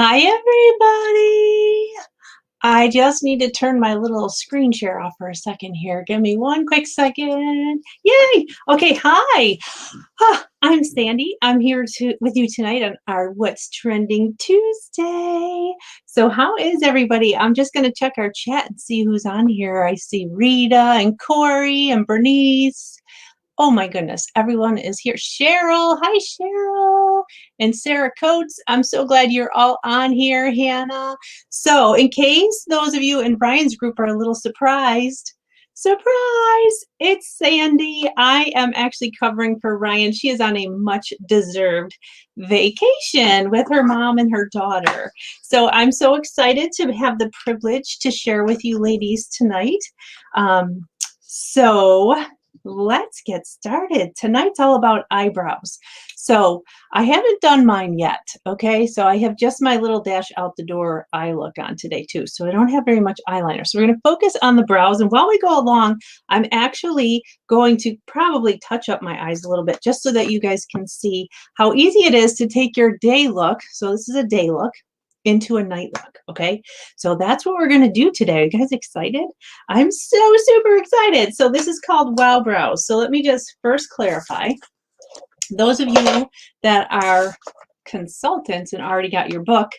Hi, everybody. I just need to turn my little screen share off for a second here. Give me one quick second. Yay! Okay, hi. I'm Sandy. I'm here with you tonight on our What's Trending Tuesday. So how is everybody? I'm just going to check our chat and see who's on here. I see Rita and Corey and Bernice. Oh my goodness, everyone is here. Cheryl, hi Cheryl. And Sarah Coates, I'm so glad you're all on here, Hannah. So in case those of you in Brian's group are a little surprised, surprise, it's Sandy. I am actually covering for Ryan. She is on a much deserved vacation with her mom and her daughter. So I'm so excited to have the privilege to share with you ladies tonight. So let's get started. Tonight's all about eyebrows. So I haven't done mine yet, okay? So I have just my little dash out the door eye look on today too. So I don't have very much eyeliner. So we're gonna focus on the brows. And while we go along, I'm actually going to probably touch up my eyes a little bit just so that you guys can see how easy it is to take your day look. So this is a day look into a night look, okay? So that's what we're gonna do today. Are you guys excited? I'm so super excited. So this is called Wow Brows. So let me just first clarify. Those of you that are consultants and already got your book,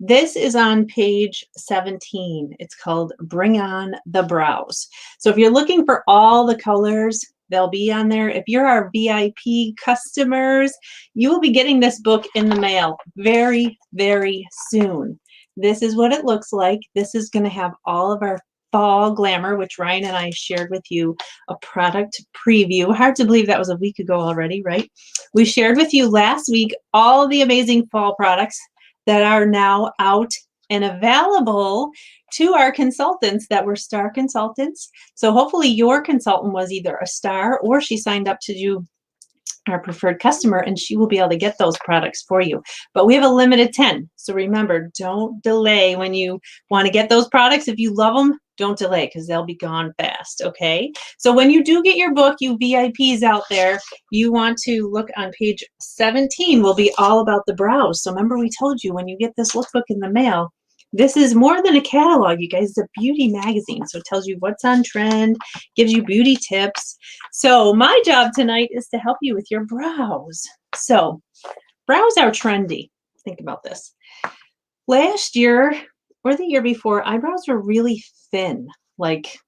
this is on page 17. It's called Bring On the Brows. So if you're looking for all the colors, they'll be on there. If you're our VIP customers, you will be getting this book in the mail very, very soon. This is what it looks like. This is going to have all of our fall glamour, which Ryan and I shared with you a product preview. Hard to believe that was a week ago already, right? We shared with you last week all the amazing fall products that are now out and available to our consultants that were star consultants. So hopefully your consultant was either a star or she signed up to do our preferred customer and she will be able to get those products for you. But we have a limited 10. So remember, don't delay when you want to get those products. If you love them, don't delay because they'll be gone fast, okay? So when you do get your book, you VIPs out there, you want to look on page 17 will be all about the brows. So remember we told you when you get this lookbook in the mail, this is more than a catalog, you guys. It's a beauty magazine. So it tells you what's on trend, gives you beauty tips. So my job tonight is to help you with your brows. So brows are trendy. Think about this. Last year or the year before, eyebrows were really thin, like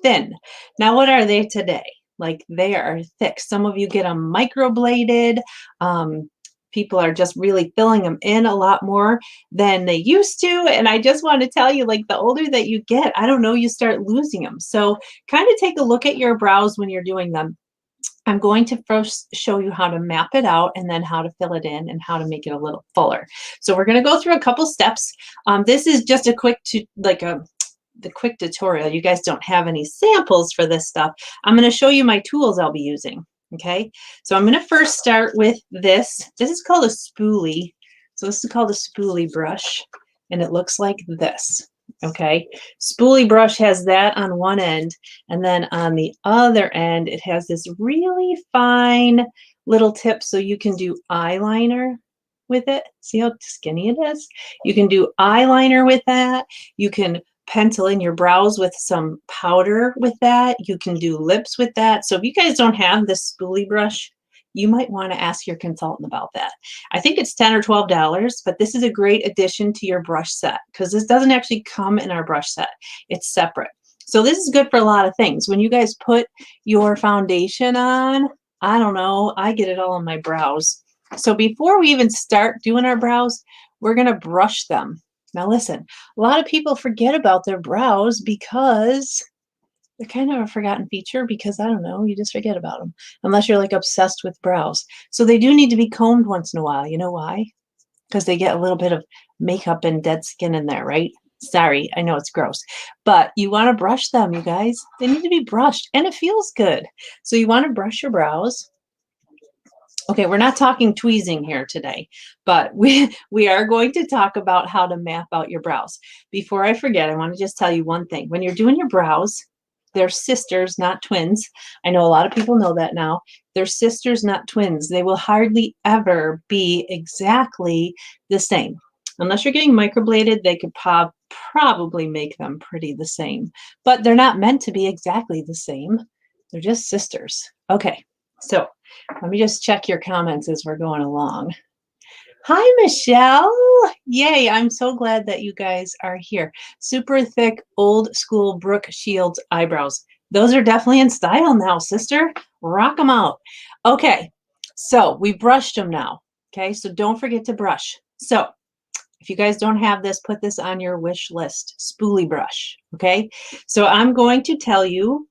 thin. Now what are they today? Like they are thick. Some of you get them microbladed. People are just really filling them in a lot more than they used to. And I just want to tell you, like the older that you get, I don't know, you start losing them. So kind of take a look at your brows when you're doing them. I'm going to first show you how to map it out and then how to fill it in and how to make it a little fuller. So we're going to go through a couple steps. This is just a quick the quick tutorial. You guys don't have any samples for this stuff. I'm going to show you my tools I'll be using. Okay, so I'm going to first start with this. This is called a spoolie. So this is called a spoolie brush, and it looks like this. Okay, spoolie brush has that on one end, and then on the other end, it has this really fine little tip so you can do eyeliner with it. See how skinny it is? You can do eyeliner with that. You can pencil in your brows with some powder with that. You can do lips with that. So if you guys don't have this spoolie brush, you might want to ask your consultant about that. I think it's $10 or $12, but this is a great addition to your brush set because this doesn't actually come in our brush set. It's separate. So this is good for a lot of things. When you guys put your foundation on, I don't know, I get it all on my brows. So before we even start doing our brows, we're going to brush them. Now listen, a lot of people forget about their brows because they're kind of a forgotten feature because I don't know, you just forget about them unless you're like obsessed with brows. So they do need to be combed once in a while. You know why? Because they get a little bit of makeup and dead skin in there, right? Sorry, I know it's gross, but you want to brush them, you guys. They need to be brushed and it feels good. So you want to brush your brows. Okay, we're not talking tweezing here today, but we are going to talk about how to map out your brows. Before I forget, I want to just tell you one thing. When you're doing your brows, they're sisters, not twins. I know a lot of people know that now. They're sisters, not twins. They will hardly ever be exactly the same. Unless you're getting microbladed, they could probably make them pretty the same, but they're not meant to be exactly the same. They're just sisters. Okay, so let me just check your comments as we're going along. Hi, Michelle. Yay, I'm so glad that you guys are here. Super thick, old school Brooke Shields eyebrows. Those are definitely in style now, sister. Rock them out. Okay, so we brushed them now. Okay, so don't forget to brush. So if you guys don't have this, put this on your wish list, spoolie brush. Okay, so I'm going to tell you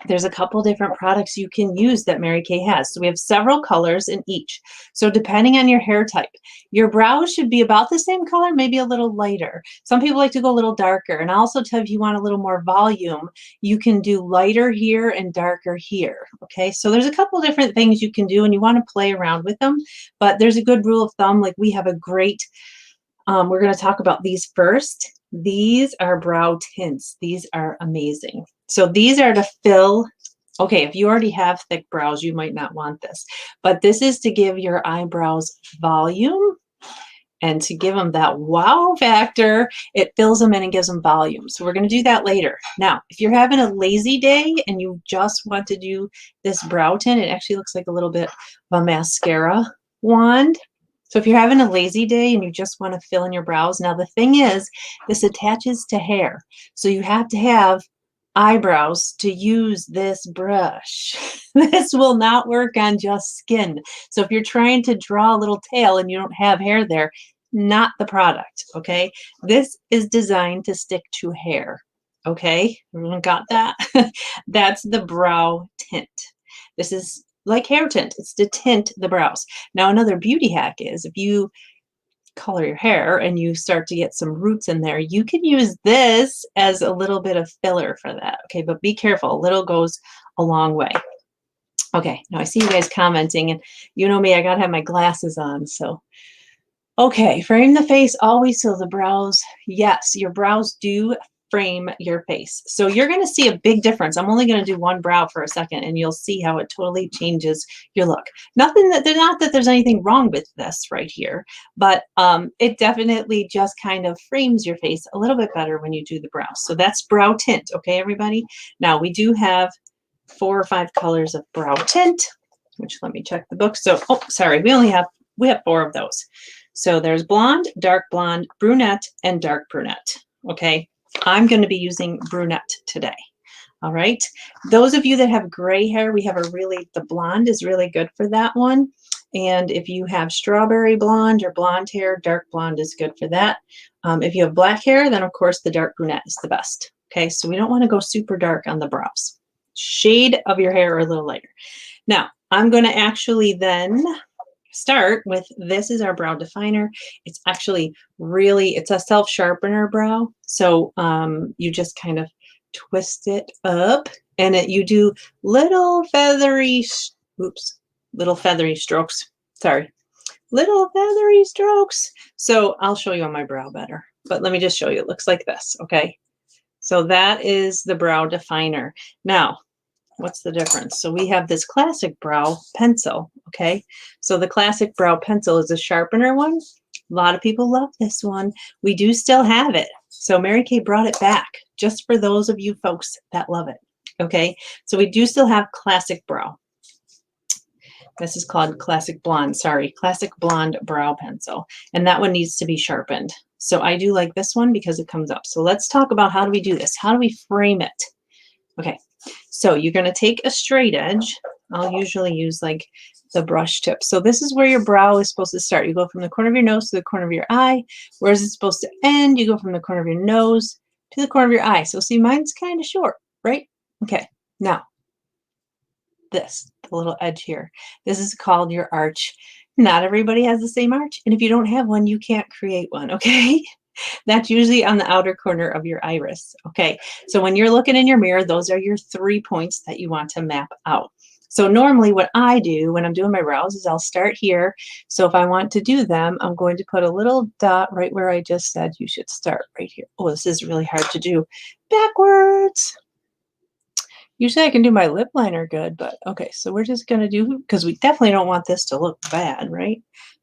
there's a couple different products you can use that Mary Kay has. So we have several colors in each. So depending on your hair type, your brows should be about the same color, maybe a little lighter. Some people like to go a little darker. And I'll also tell you if you want a little more volume, you can do lighter here and darker here. Okay, so there's a couple different things you can do and you want to play around with them. But there's a good rule of thumb. Like we have a great, we're going to talk about these first. These are brow tints. These are amazing. So these are to fill, okay, if you already have thick brows, you might not want this, but this is to give your eyebrows volume and to give them that wow factor. It fills them in and gives them volume. So we're going to do that later. Now, if you're having a lazy day and you just want to do this brow tint, it actually looks like a little bit of a mascara wand. So if you're having a lazy day and you just want to fill in your brows, now the thing is, this attaches to hair. So you have to have eyebrows to use this brush. This will not work on just skin. So if you're trying to draw a little tail and you don't have hair there, not the product, okay? This is designed to stick to hair, okay? Everyone got that? That's the brow tint. This is like hair tint. It's to tint the brows. Now, another beauty hack is if you color your hair and you start to get some roots in there, you can use this as a little bit of filler for that. Okay, but be careful. A little goes a long way. Okay, now I see you guys commenting, and you know me, I gotta have my glasses on. So, okay, frame the face always so the brows, yes, your brows do frame your face. So you're going to see a big difference. I'm only going to do one brow for a second and you'll see how it totally changes your look. Not that there's anything wrong with this right here, but it definitely just kind of frames your face a little bit better when you do the brows. So that's brow tint. Okay, everybody. Now we do have 4 or 5 colors of brow tint, which let me check the book. So, oh, sorry, we have 4 of those. So there's blonde, brunette, and dark brunette. Okay. I'm going to be using brunette today. All right. Those of you that have gray hair, the blonde is really good for that one. And if you have strawberry blonde or blonde hair, dark blonde is good for that. If you have black hair, then of course the dark brunette is the best. Okay. So we don't want to go super dark on the brows. Shade of your hair or a little lighter. Now I'm going to actually then start with, this is our brow definer. It's actually it's a self-sharpener brow. So you just kind of twist it up and you do little feathery strokes. Sorry. Little feathery strokes. So I'll show you on my brow better, but let me just show you. It looks like this. Okay. So that is the brow definer. Now, what's the difference? So we have this classic brow pencil, okay? So the classic brow pencil is a sharpener one. A lot of people love this one. We do still have it. So Mary Kay brought it back just for those of you folks that love it, okay? So we do still have classic brow. This is called classic blonde brow pencil. And that one needs to be sharpened. So I do like this one because it comes up. So let's talk about how do we do this? How do we frame it? Okay. So you're going to take a straight edge. I'll usually use like the brush tip. So this is where your brow is supposed to start. You go from the corner of your nose to the corner of your eye. Where is it supposed to end? You go from the corner of your nose to the corner of your eye. So see, mine's kind of short, right? Okay. Now, the little edge here. This is called your arch. Not everybody has the same arch. And if you don't have one, you can't create one, okay? That's usually on the outer corner of your iris, okay? So when you're looking in your mirror, those are your 3 points that you want to map out. So normally what I do when I'm doing my brows is I'll start here. So if I want to do them, I'm going to put a little dot right where I just said you should start right here. Oh, this is really hard to do backwards. Usually I can do my lip liner good, but okay, so we're just gonna do, because we definitely don't want this to look bad, right?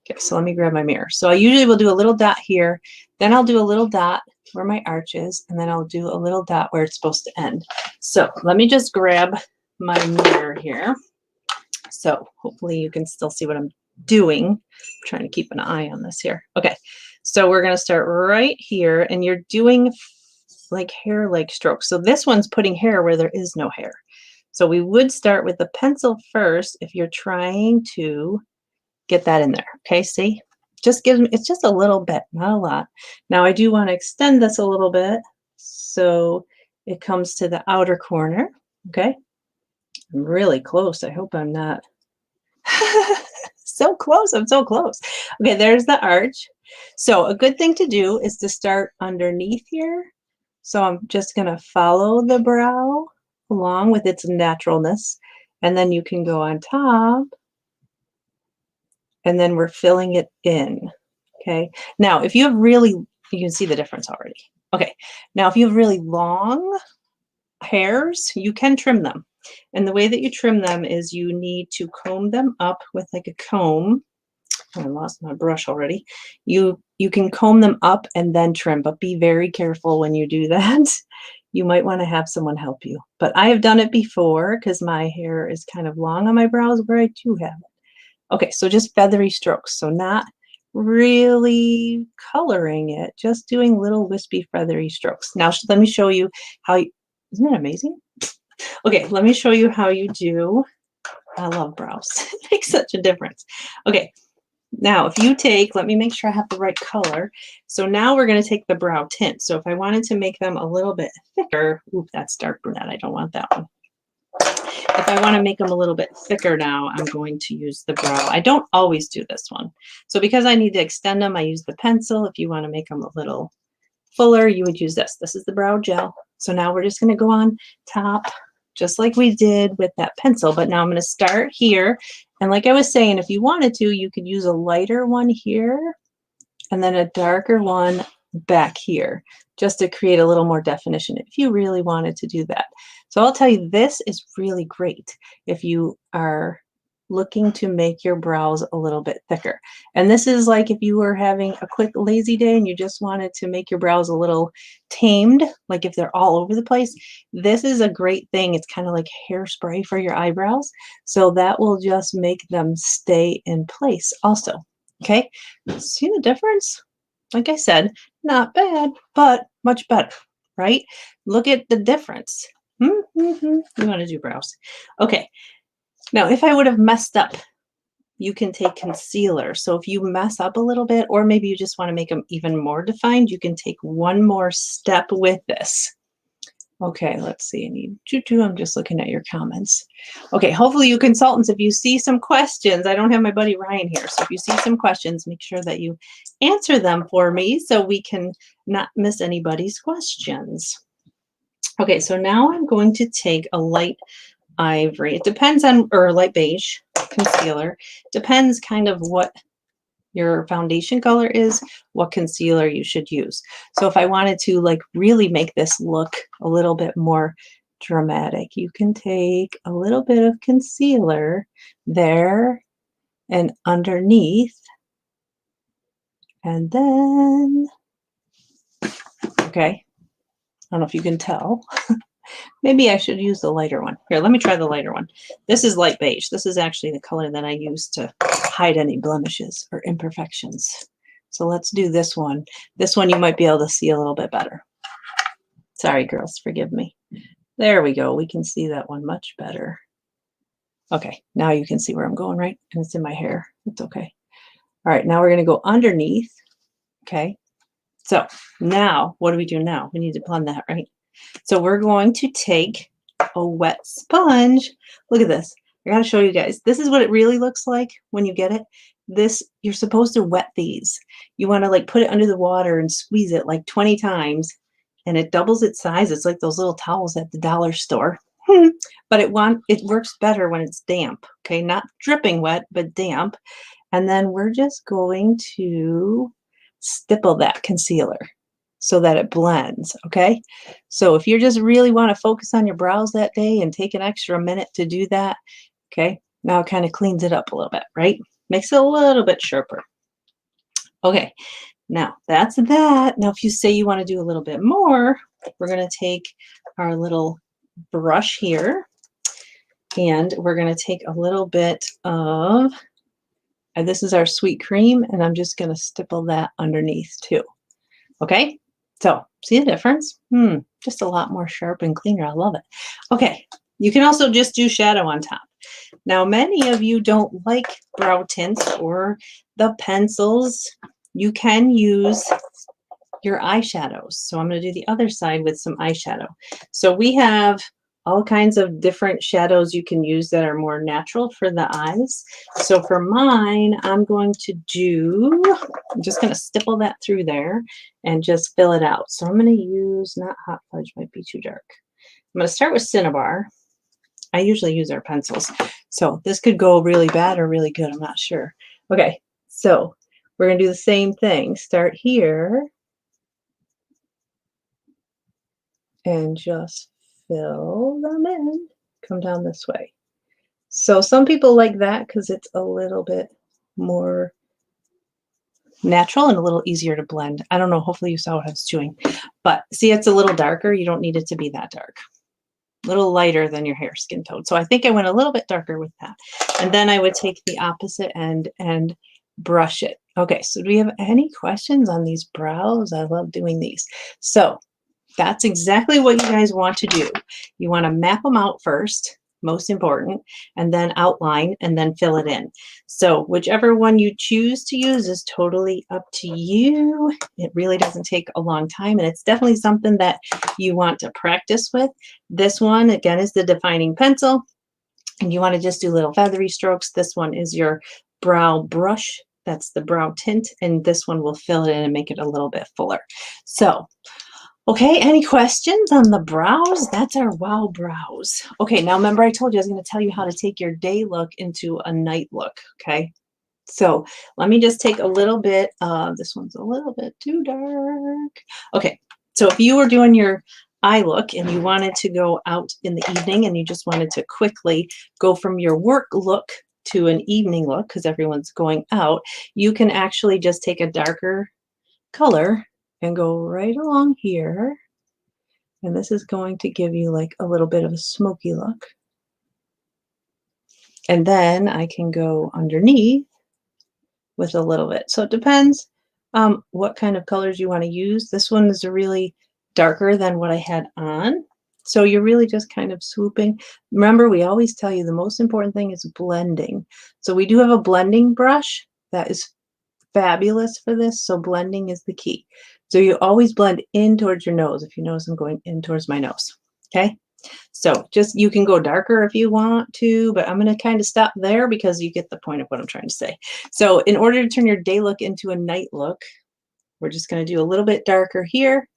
Okay, so let me grab my mirror. So I usually will do a little dot here, then I'll do a little dot where my arch is, and then I'll do a little dot where it's supposed to end. So let me just grab my mirror here. So hopefully you can still see what I'm doing. I'm trying to keep an eye on this here. Okay, so we're gonna start right here, and you're doing like hair-like strokes. So this one's putting hair where there is no hair. So we would start with the pencil first if you're trying to get that in there. Okay, see? Just gives me, it's just a little bit, not a lot. Now I do want to extend this a little bit so it comes to the outer corner. Okay, I'm really close. I hope I'm not so close. I'm so close. Okay, there's the arch. So a good thing to do is to start underneath here. So I'm just going to follow the brow along with its naturalness, and then you can go on top, and then we're filling it in. Okay. Now, if you have really, you can see the difference already. Okay. Now, if you have really long hairs, you can trim them. And the way that you trim them is you need to comb them up with like a comb. Oh, I lost my brush already. You can comb them up and then trim, but be very careful when you do that. You might want to have someone help you. But I have done it before because my hair is kind of long on my brows where I do have it. Okay, so just feathery strokes. So not really coloring it, just doing little wispy feathery strokes. Now let me show you how you, isn't that amazing? Okay, let me show you how you do. I love brows. It makes such a difference. Okay, now if you take, let me make sure I have the right color. So now we're going to take the brow tint. So if I wanted to make them a little bit thicker, oop, that's dark brunette. I don't want that one. If I want to make them a little bit thicker now, I'm going to use the brow. I don't always do this one. So because I need to extend them, I use the pencil. If you want to make them a little fuller, you would use this. This is the brow gel. So now we're just going to go on top, just like we did with that pencil. But now I'm going to start here. And like I was saying, if you wanted to, you could use a lighter one here and then a darker one back here, just to create a little more definition if you really wanted to do that. So I'll tell you, this is really great if you are looking to make your brows a little bit thicker. And this is like if you were having a quick lazy day and you just wanted to make your brows a little tamed, like if they're all over the place, this is a great thing. It's kind of like hairspray for your eyebrows. So that will just make them stay in place also. Okay, see the difference? Like I said, not bad, but much better, right? Look at the difference. You want to do brows. Okay, now if I would have messed up, you can take concealer. So if you mess up a little bit, or maybe you just want to make them even more defined, you can take one more step with this. Okay, let's see. I need choo-choo. I'm just looking at your comments. Okay, hopefully you consultants, if you see some questions, I don't have my buddy Ryan here, so if you see some questions, make sure that you answer them for me so we can not miss anybody's questions. Okay, so now I'm going to take a light ivory. It depends on, or light beige concealer. Depends kind of what your foundation color is, what concealer you should use. So if I wanted to like really make this look a little bit more dramatic, you can take a little bit of concealer there and underneath, and then, okay, I don't know if you can tell. Maybe I should use the lighter one. Here, let me try the lighter one. This is light beige. This is actually the color that I use to hide any blemishes or imperfections. So let's do this one. This one you might be able to see a little bit better. Sorry, girls, forgive me. There we go. We can see that one much better. Okay, now you can see where I'm going, right? And it's in my hair. It's okay. All right, now we're going to go underneath. Okay, so now what do we do now? We need to blend that, right? So we're going to take a wet sponge. Look at this. I gotta show you guys. This is what it really looks like when you get it. This, you're supposed to wet these. You want to like put it under the water and squeeze it like 20 times, and it doubles its size. It's like those little towels at the dollar store. But it works better when it's damp. Okay, not dripping wet, but damp. And then we're just going to stipple that concealer. so that it blends, okay? So if you just really want to focus on your brows that day and take an extra minute to do that, okay, now it kind of cleans it up a little bit, right? Makes it a little bit sharper. Okay, now that's that. Now, if you say you want to do a little bit more, we're going to take our little brush here and we're going to take a little bit of, and this is our sweet cream, and I'm just going to stipple that underneath too. Okay, so see the difference? Just a lot more sharp and cleaner. I love it. Okay, you can also just do shadow on top. Now, many of you don't like brow tints or the pencils. You can use your eyeshadows. So I'm going to do the other side with some eyeshadow. So we have all kinds of different shadows you can use that are more natural for the eyes. So for mine, I'm just going to stipple that through there and just fill it out. So I'm going to use, not Hot Fudge, might be too dark. I'm going to start with Cinnabar. I usually use our pencils. So this could go really bad or really good. I'm not sure. Okay, so we're going to do the same thing. Start here and just fill them in. Come down this way. So some people like that because it's a little bit more natural and a little easier to blend. I don't know. Hopefully you saw what I was doing. But see, it's a little darker. You don't need it to be that dark. A little lighter than your hair skin tone. So I think I went a little bit darker with that. And then I would take the opposite end and brush it. Okay, so do we have any questions on these brows? I love doing these. So that's exactly what you guys want to do. You want to map them out first, most important, and then outline and then fill it in. So whichever one you choose to use is totally up to you. It really doesn't take a long time, and it's definitely something that you want to practice with. This one, again, is the defining pencil, and you want to just do little feathery strokes. This one is your brow brush. That's the brow tint, and this one will fill it in and make it a little bit fuller. So okay, any questions on the brows? That's our wow brows. Okay, now remember I told you I was going to tell you how to take your day look into a night look, okay? So let me just take a little bit of, this one's a little bit too dark. Okay, so if you were doing your eye look and you wanted to go out in the evening and you just wanted to quickly go from your work look to an evening look because everyone's going out, you can actually just take a darker color and go right along here. And this is going to give you like a little bit of a smoky look. And then I can go underneath with a little bit. So it depends what kind of colors you want to use. This one is really darker than what I had on. So you're really just kind of swooping. Remember, we always tell you the most important thing is blending. So we do have a blending brush that is fabulous for this. So blending is the key. So you always blend in towards your nose. If you notice, I'm going in towards my nose. Okay. So just, you can go darker if you want to, but I'm going to kind of stop there because you get the point of what I'm trying to say. So in order to turn your day look into a night look, we're just going to do a little bit darker here.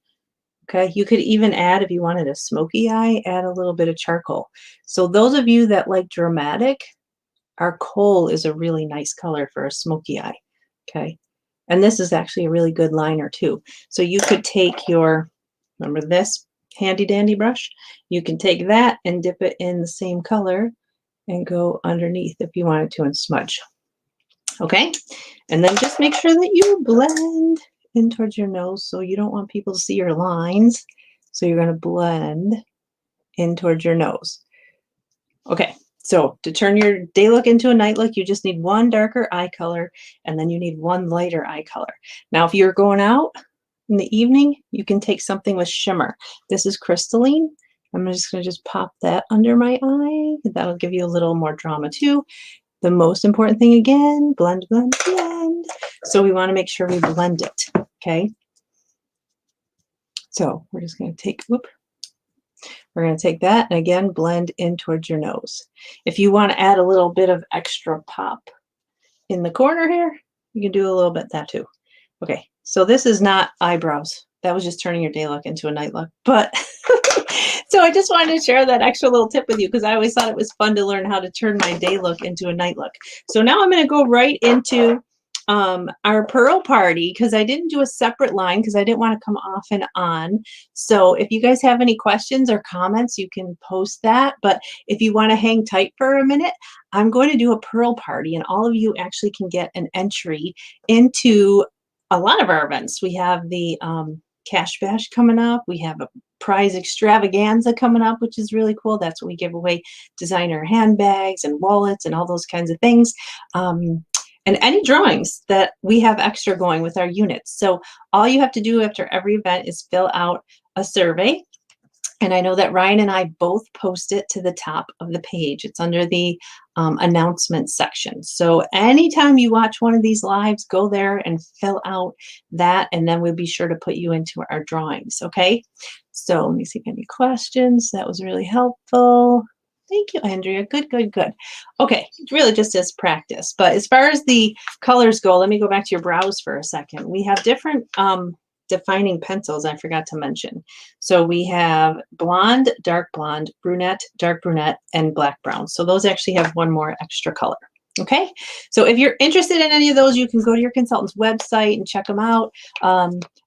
Okay. You could even add, if you wanted a smoky eye, add a little bit of charcoal. So those of you that like dramatic, our coal is a really nice color for a smoky eye. Okay. And this is actually a really good liner too. So you could take your, remember this handy dandy brush? You can take that and dip it in the same color and go underneath if you wanted to and smudge. Okay. And then just make sure that you blend in towards your nose. So you don't want people to see your lines. So you're going to blend in towards your nose. Okay. So to turn your day look into a night look, you just need one darker eye color, and then you need one lighter eye color. Now, if you're going out in the evening, you can take something with shimmer. This is crystalline. I'm just going to just pop that under my eye. That'll give you a little more drama too. The most important thing again, blend, blend, blend. So we want to make sure we blend it. Okay. So we're just going to take, whoop. We're going to take that and again, blend in towards your nose. If you want to add a little bit of extra pop in the corner here, you can do a little bit of that too. Okay, so this is not eyebrows. That was just turning your day look into a night look. But so I just wanted to share that extra little tip with you because I always thought it was fun to learn how to turn my day look into a night look. So now I'm going to go right into our pearl party, because I didn't do a separate line because I didn't want to come off and on. So if you guys have any questions or comments, you can post that. But if you want to hang tight for a minute, I'm going to do a pearl party, and all of you actually can get an entry into a lot of our events. We have the Cash Bash coming up. We have a prize extravaganza coming up, which is really cool. That's when we give away designer handbags and wallets and all those kinds of things. And any drawings that we have extra going with our units. So all you have to do after every event is fill out a survey. And I know that Ryan and I both post it to the top of the page. It's under the announcement section. So anytime you watch one of these lives, go there and fill out that, and then we'll be sure to put you into our drawings, okay? So let me see if any questions. That was really helpful. Thank you, Andrea. Good, good, good. Okay, it's really just as practice. But as far as the colors go, let me go back to your brows for a second. We have different defining pencils I forgot to mention. So we have blonde, dark blonde, brunette, dark brunette, and black brown. So those actually have one more extra color. Okay, so if you're interested in any of those, you can go to your consultant's website and check them out.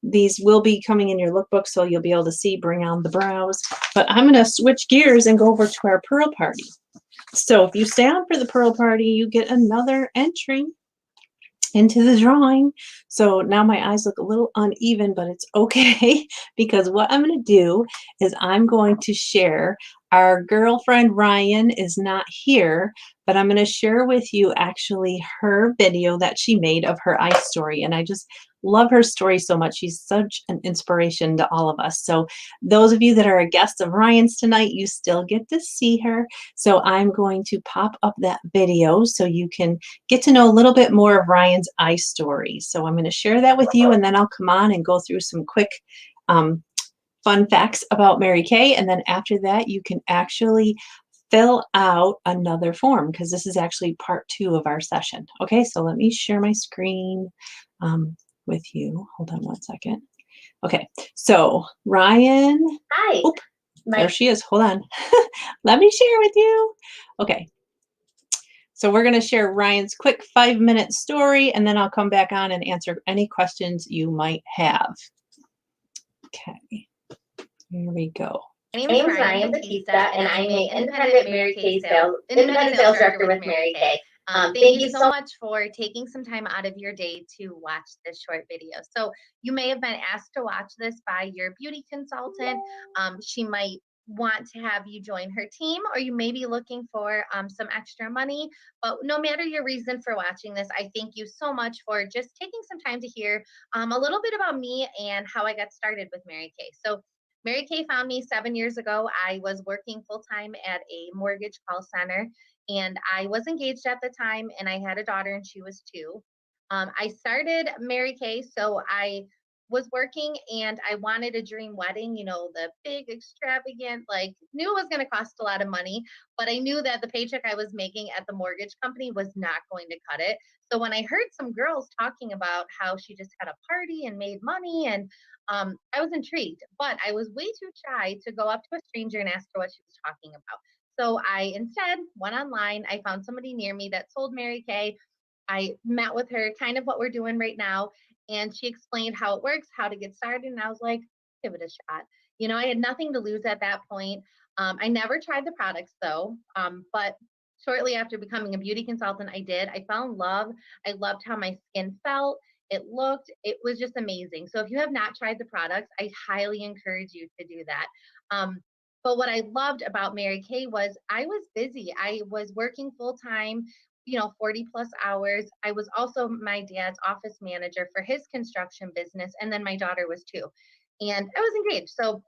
These will be coming in your lookbook, so you'll be able to see, bring on the brows. But I'm going to switch gears and go over to our pearl party. So if you stay on for the pearl party, you get another entry into the drawing. So now my eyes look a little uneven, but it's okay because what I'm going to do is I'm going to share. Our girlfriend Ryan is not here, but I'm going to share with you actually her video that she made of her eye story. And I just love her story so much. She's such an inspiration to all of us. So those of you that are a guest of Ryan's tonight, you still get to see her. So I'm going to pop up that video so you can get to know a little bit more of Ryan's eye story. So I'm going to share that with you, and then I'll come on and go through some quick fun facts about Mary Kay. And then after that, you can actually fill out another form because this is actually part 2 of our session. Okay, so let me share my screen with you. Hold on one second. Okay, so Ryan. Hi. Oop, there she is. Hold on. Let me share with you. Okay. So we're going to share Ryan's quick 5-minute story, and then I'll come back on and answer any questions you might have. Okay. Here we go. My name is Ryan Batista, and I'm a independent sales director with Mary Kay. Thank you so much for taking some time out of your day to watch this short video. So you may have been asked to watch this by your beauty consultant. She might want to have you join her team, or you may be looking for some extra money. But no matter your reason for watching this, I thank you so much for just taking some time to hear a little bit about me and how I got started with Mary Kay. So Mary Kay found me 7 years ago. I was working full time at a mortgage call center, and I was engaged at the time, and I had a daughter, and she was 2. I started Mary Kay, so I was working, and I wanted a dream wedding, the big, extravagant, like, knew it was going to cost a lot of money, but I knew that the paycheck I was making at the mortgage company was not going to cut it. So when I heard some girls talking about how she just had a party and made money, and I was intrigued, but I was way too shy to go up to a stranger and ask her what she was talking about. So I instead went online. I found somebody near me that sold Mary Kay. I met with her, kind of what we're doing right now, and she explained how it works, how to get started, and I was like, give it a shot. I had nothing to lose at that point. I never tried the products though, but shortly after becoming a beauty consultant, I did. I fell in love. I loved how my skin felt. It was just amazing. So if you have not tried the products, I highly encourage you to do that. But what I loved about Mary Kay was I was busy. I was working full time, 40 plus hours. I was also my dad's office manager for his construction business. And then my daughter was 2. And I was engaged. So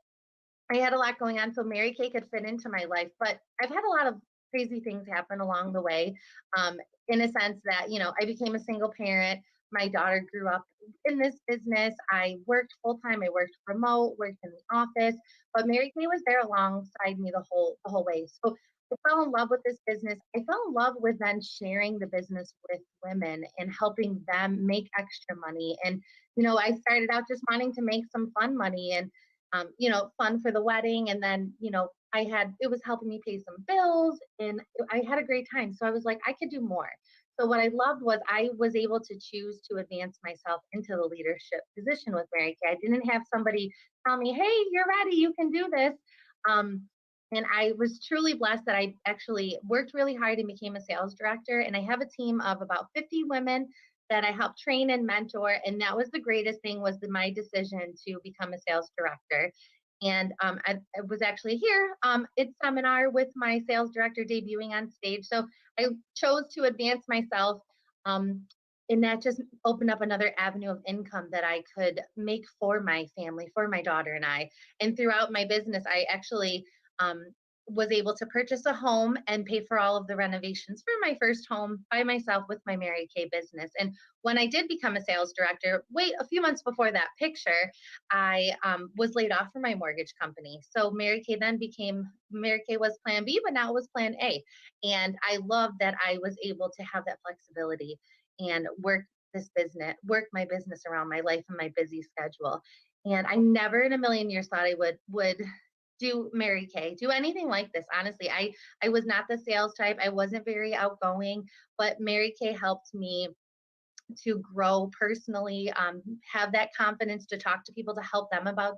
I had a lot going on. So Mary Kay could fit into my life. But I've had a lot of crazy things happen along the way, um, in a sense that, I became a single parent. My daughter grew up in this business. I worked full time. I worked remote, worked in the office, but Mary Kay was there alongside me the whole way. So I fell in love with this business. I fell in love with then sharing the business with women and helping them make extra money. And I started out just wanting to make some fun money and fun for the wedding. And then it was helping me pay some bills, and I had a great time. So I was like, I could do more. So what I loved was I was able to choose to advance myself into the leadership position with Mary Kay. I didn't have somebody tell me, "Hey, you're ready, you can do this." Um, and I was truly blessed that I actually worked really hard and became a sales director. And I have a team of about 50 women that I help train and mentor. And that was the greatest thing, was my decision to become a sales director. And I was actually here at seminar with my sales director debuting on stage. So I chose to advance myself. Um, and that just opened up another avenue of income that I could make for my family, for my daughter and I. And throughout my business, I actually um, was able to purchase a home and pay for all of the renovations for my first home by myself with my Mary Kay business. And when I did become a sales director, wait, a few months before that picture, I was laid off from my mortgage company. So Mary Kay was plan B, but now it was plan A. And I love that I was able to have that flexibility and work my business around my life and my busy schedule. And I never in a million years thought I would do Mary Kay, do anything like this. Honestly, I was not the sales type. I wasn't very outgoing, but Mary Kay helped me to grow personally, have that confidence to talk to people, to help them about,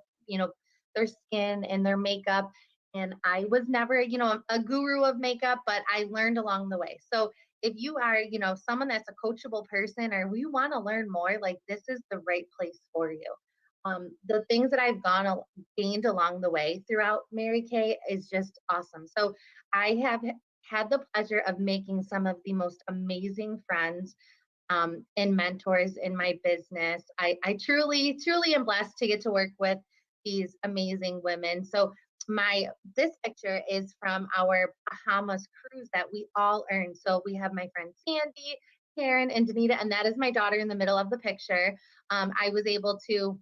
their skin and their makeup. And I was never, a guru of makeup, but I learned along the way. So if you are, someone that's a coachable person, or you want to learn more, like, this is the right place for you. The things that gained along the way throughout Mary Kay is just awesome. So I have had the pleasure of making some of the most amazing friends and mentors in my business. I truly, truly am blessed to get to work with these amazing women. So this picture is from our Bahamas cruise that we all earned. So we have my friend Sandy, Karen, and Danita, and that is my daughter in the middle of the picture. I was able to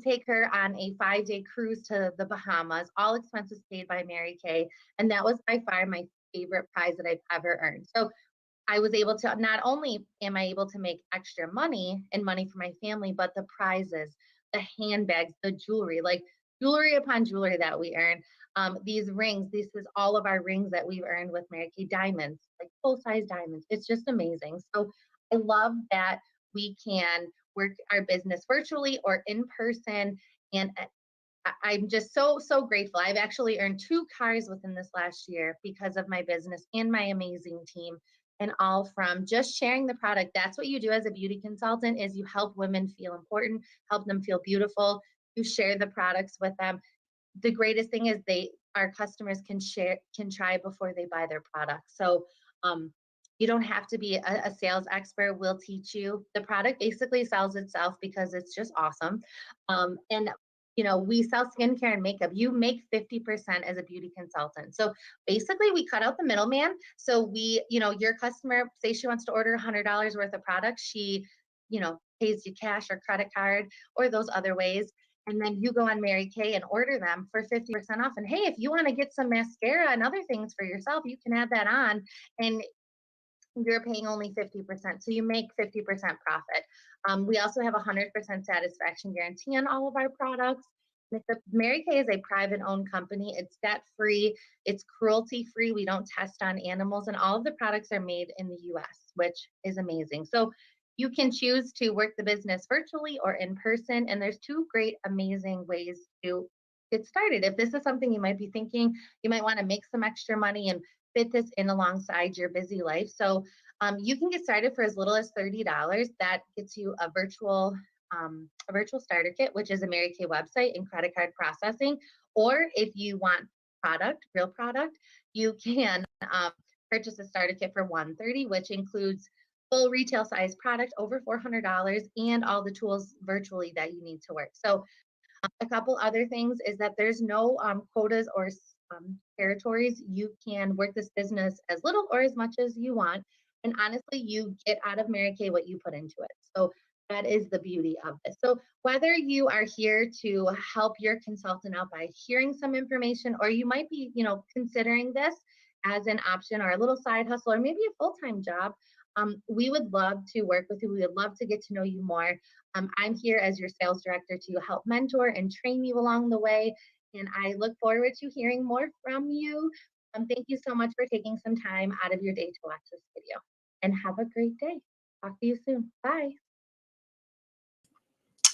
take her on a 5-day cruise to the Bahamas, all expenses paid by Mary Kay, and that was by far my favorite prize that I've ever earned. So I was able to, not only am I able to make extra money and money for my family, but the prizes, the handbags, the jewelry, like jewelry upon jewelry that we earn. These rings, this is all of our rings that we've earned with Mary Kay, diamonds, like full size diamonds. It's just amazing. So I love that we can work our business virtually or in person. And I'm just so, so grateful. I've actually earned 2 cars within this last year because of my business and my amazing team, and all from just sharing the product. That's what you do as a beauty consultant, is you help women feel important, help them feel beautiful. You share the products with them. The greatest thing is our customers can try before they buy their product. So um, you don't have to be a sales expert. We'll teach you. The product basically sells itself because it's just awesome. And we sell skincare and makeup. You make 50% as a beauty consultant. So basically we cut out the middleman. So your customer, say she wants to order $100 worth of products, she, pays you cash or credit card or those other ways. And then you go on Mary Kay and order them for 50% off. And hey, if you want to get some mascara and other things for yourself, you can add that on. And you're paying only 50%. So you make 50% profit. We also have 100% satisfaction guarantee on all of our products. Mary Kay is a private owned company. It's debt free, it's cruelty free. We don't test on animals, and all of the products are made in the US, which is amazing. So you can choose to work the business virtually or in person. And there's 2 great, amazing ways to get started. If this is something you might be thinking, you might want to make some extra money and fit this in alongside your busy life. So you can get started for as little as $30. That gets you a virtual starter kit, which is a Mary Kay website and credit card processing. Or if you want real product, you can purchase a starter kit for $130, which includes full retail size product over $400 and all the tools virtually that you need to work. So a couple other things is that there's no quotas or territories. You can work this business as little or as much as you want. And honestly, you get out of Mary Kay what you put into it. So that is the beauty of this. So whether you are here to help your consultant out by hearing some information, or you might be, considering this as an option or a little side hustle or maybe a full-time job, we would love to work with you. We would love to get to know you more. I'm here as your sales director to help mentor and train you along the way. And I look forward to hearing more from you. Thank you so much for taking some time out of your day to watch this video. and have a great day. Talk to you soon. Bye.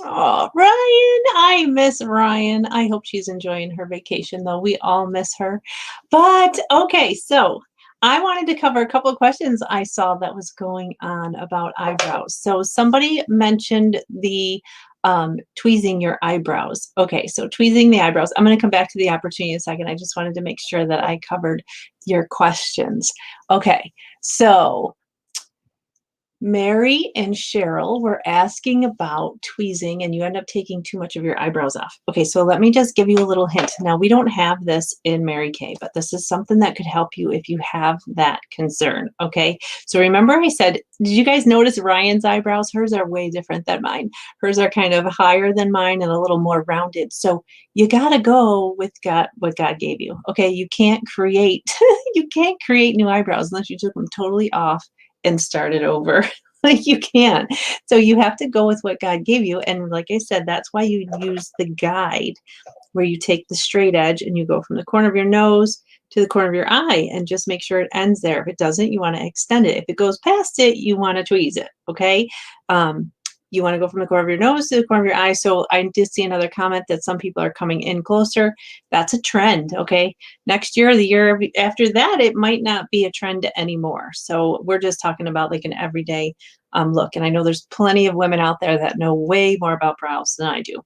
Oh, Ryan, I miss Ryan. I hope she's enjoying her vacation, though. We all miss her. But okay, so I wanted to cover a couple of questions I saw that was going on about eyebrows. So somebody mentioned the tweezing your eyebrows. Okay, so tweezing the eyebrows. I'm going to come back to the opportunity in a second. I just wanted to make sure that I covered your questions. Okay, so Mary and Cheryl were asking about tweezing, and you end up taking too much of your eyebrows off. Okay, so let me just give you a little hint. Now, we don't have this in Mary Kay, but this is something that could help you if you have that concern. Okay, so remember I said, did you guys notice Ryan's eyebrows? Hers are way different than mine. Hers are kind of higher than mine and a little more rounded. So you got to go with what God gave you. Okay, you can't create you can't create new eyebrows unless you took them totally off and start it over. Like you can't. So you have to go with what God gave you. And like I said, that's why you use the guide where you take the straight edge and you go from the corner of your nose to the corner of your eye and just make sure it ends there. If it doesn't, you want to extend it. If it goes past it, you want to tweeze it. Okay. You want to go from the corner of your nose to the corner of your eye. So I did see another comment that some people are coming in closer. That's a trend. Okay. Next year, the year after that, it might not be a trend anymore. So we're just talking about like an everyday look. And I know there's plenty of women out there that know way more about brows than I do.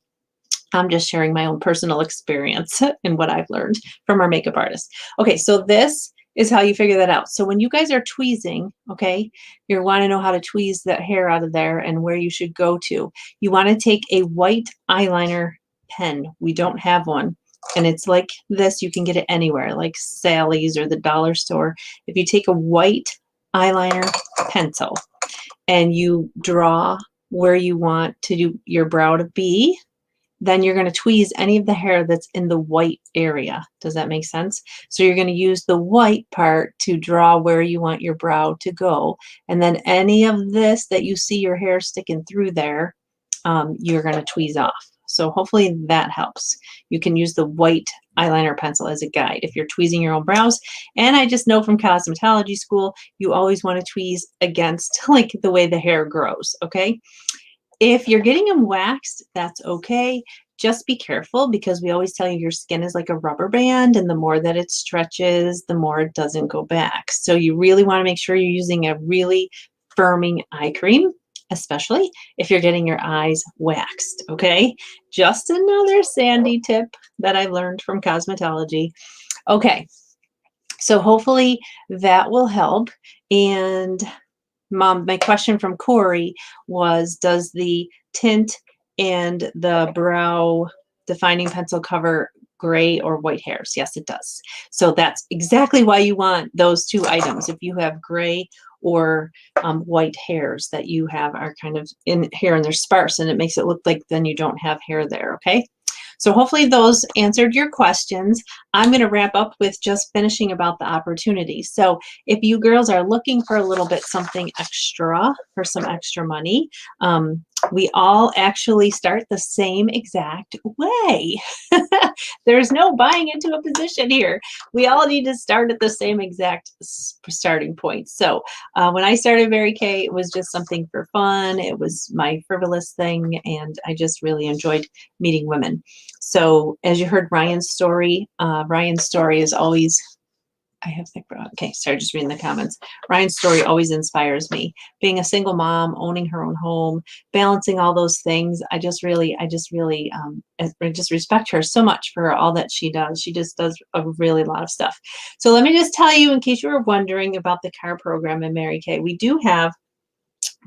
I'm just sharing my own personal experience and what I've learned from our makeup artist. Okay, so this is how you figure that out. So when you guys are tweezing, okay, you want to know how to tweeze that hair out of there and where you should go to. You want to take a white eyeliner pen. We don't have one. And it's like this. You can get it anywhere, like Sally's or the dollar store. If you take a white eyeliner pencil and you draw where you want to do your brow to be, then you're going to tweeze any of the hair that's in the white area. Does that make sense? So you're going to use the white part to draw where you want your brow to go. And then any of this that you see your hair sticking through there, you're going to tweeze off. So hopefully that helps. You can use the white eyeliner pencil as a guide if you're tweezing your own brows. And I just know from cosmetology school, you always want to tweeze against like the way the hair grows, okay? If you're getting them waxed, that's okay. Just be careful because we always tell you your skin is like a rubber band, and the more that it stretches, the more it doesn't go back. So you really want to make sure you're using a really firming eye cream, especially if you're getting your eyes waxed, okay? Just another Sandy tip that I learned from cosmetology. Okay, so hopefully that will help. And Mom, my question from Corey was, does the tint and the brow defining pencil cover gray or white hairs? Yes, it does. So that's exactly why you want those two items. If you have gray or white hairs that you have are kind of in here and they're sparse and it makes it look like then you don't have hair there, okay? So hopefully those answered your questions. I'm going to wrap up with just finishing about the opportunity. So if you girls are looking for a little bit something extra for some extra money, we all actually start the same exact way. There's no buying into a position here. We all need to start at the same exact starting point. So when I started Mary Kay, it was just something for fun. It was my frivolous thing, and I just really enjoyed meeting women. So as you heard Ryan's story is always, I have to think about, okay, sorry, just reading the comments. Ryan's story always inspires me. Being a single mom, owning her own home, balancing all those things. I just respect her so much for all that she does. She just does a really lot of stuff. So let me just tell you, in case you were wondering about the car program in Mary Kay, we do have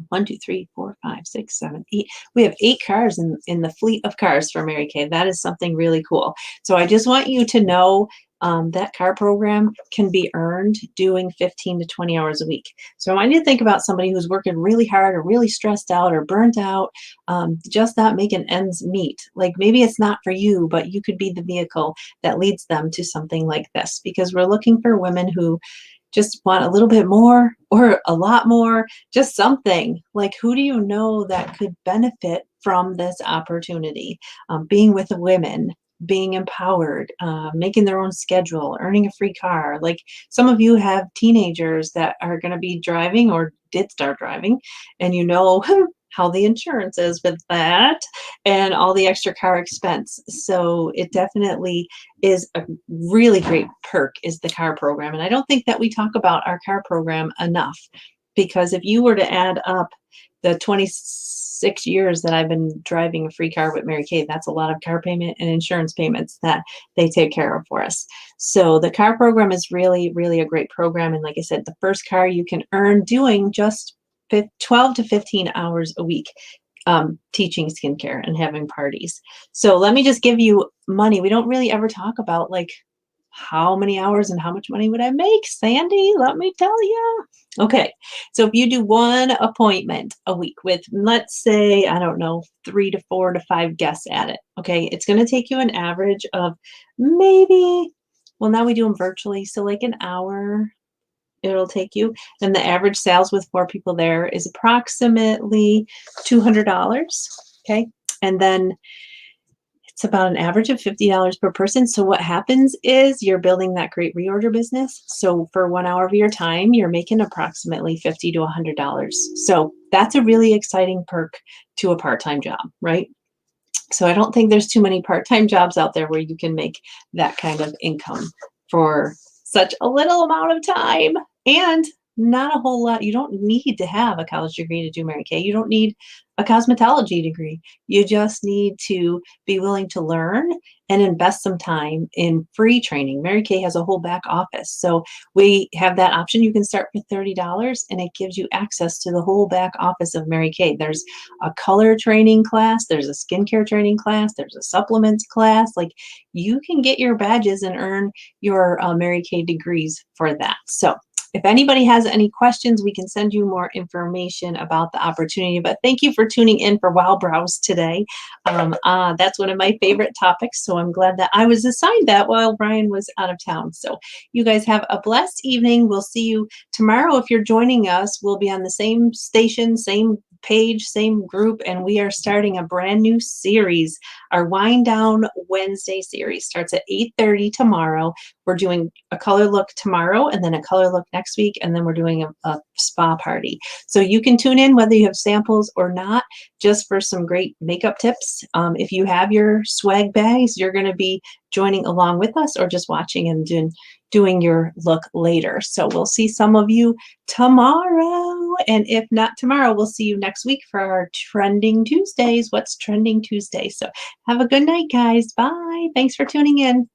1, 2, 3, 4, 5, 6, 7, 8. We have 8 cars in the fleet of cars for Mary Kay. That is something really cool. So I just want you to know that car program can be earned doing 15 to 20 hours a week. So I want you to think about somebody who's working really hard or really stressed out or burnt out, just not making ends meet. Like maybe it's not for you, but you could be the vehicle that leads them to something like this, because we're looking for women who just want a little bit more or a lot more, just something. Like, who do you know that could benefit from this opportunity? Being with women, being empowered, making their own schedule, earning a free car. Like some of you have teenagers that are going to be driving or did start driving, and you know how the insurance is with that and all the extra car expense. So it definitely is a really great perk is the car program. And I don't think that we talk about our car program enough, because if you were to add up the 26 years that I've been driving a free car with Mary Kay, that's a lot of car payment and insurance payments that they take care of for us. So the car program is really, really a great program. And like I said, the first car you can earn doing just 12 to 15 hours a week teaching skincare and having parties. So let me just give you money. We don't really ever talk about like how many hours and how much money would I make, Sandy? Let me tell you. Okay, so if you do one appointment a week with, let's say, I don't know, 3 to 4 to 5 guests at it, okay, it's going to take you an average of maybe, well, now we do them virtually, so like an hour it'll take you. And the average sales with 4 people there is approximately $200, okay? And then it's about an average of $50 per person. So what happens is you're building that great reorder business. So for 1 hour of your time, you're making approximately $50 to $100. So that's a really exciting perk to a part-time job, right? So I don't think there's too many part-time jobs out there where you can make that kind of income for such a little amount of time and not a whole lot. You don't need to have a college degree to do Mary Kay. You don't need a cosmetology degree. You just need to be willing to learn and invest some time in free training. Mary Kay has a whole back office. So we have that option. You can start for $30 and it gives you access to the whole back office of Mary Kay. There's a color training class, there's a skincare training class, there's a supplements class. Like you can get your badges and earn your Mary Kay degrees for that. So if anybody has any questions, we can send you more information about the opportunity. But thank you for tuning in for Wow Brows today. That's one of my favorite topics. So I'm glad that I was assigned that while Brian was out of town. So you guys have a blessed evening. We'll see you tomorrow. If you're joining us, we'll be on the same station, same page, same group, and we are starting a brand new series. Our Wind Down Wednesday series starts at 8:30 tomorrow. We're doing a color look tomorrow and then a color look next week, and then we're doing a spa party. So you can tune in whether you have samples or not, just for some great makeup tips. If you have your swag bags, you're going to be joining along with us or just watching and doing your look later. So we'll see some of you tomorrow. And if not tomorrow, we'll see you next week for our Trending Tuesdays. What's Trending Tuesday? So have a good night, guys. Bye. Thanks for tuning in.